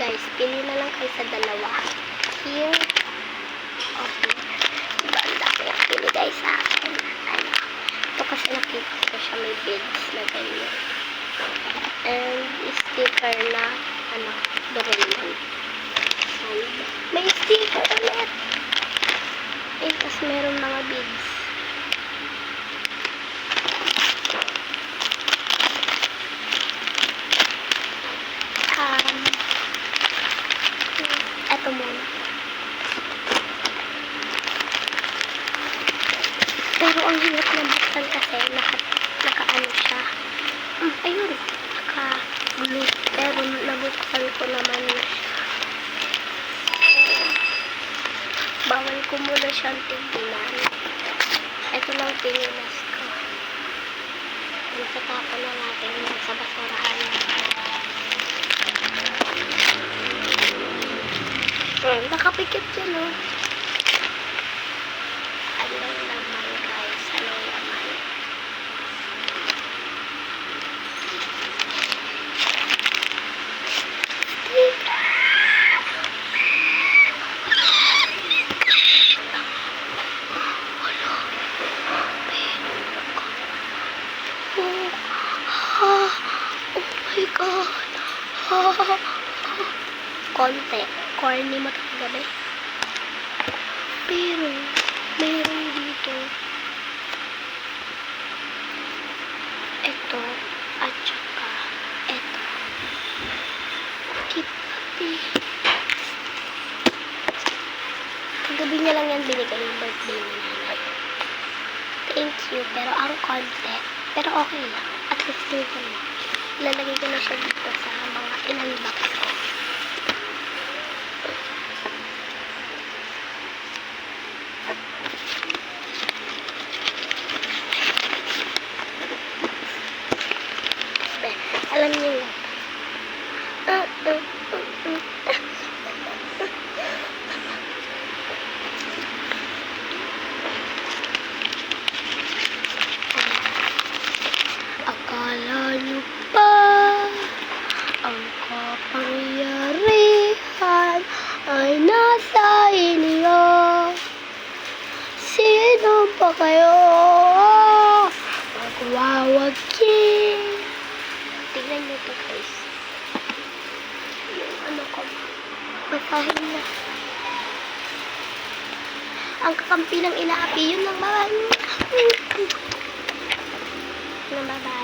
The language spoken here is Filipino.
guys, pili na lang kayo sa dalawa. Here o here. Diba, ang dami ang pili guys sa akin. Ano, ito kasi nakita ko siya may beads na ganyan. And sticker na, ano, Doraemon. And may sticker ulit. Eh, tapos meron mga beads. Eto muna. Pero ang hirap na buksan kasi naka-ano siya. Ayun, naka-glue. Pero nabuksan ko naman na siya. Bawal ko muna siyang tignan. Ito lang pinilas ko. Tatapon na natin yung sa basurahan. Nakapikit yun, oh. Anong laman, guys? Anong laman? Oh my God. Konti. Corny mo talaga, eh. Pero, meron dito. Ito, at saka, ito. Kipati. Kagabi niya lang yan binigay yung birthday ni nanay. Thank you, pero ang konti. Pero okay lang. At least dito na. Ilalagay ko na siya dito sa mga in-unbox ko. Alam niyo lang. Akala niyo pa ang kapangyarihan ay nasa inyo. Sino ba kayo magwawagi? Tignan nyo ito, guys. Yung ano ko. Basahin na. Ang kakampi ng inaapi, yun lang ba? Yun lang ba?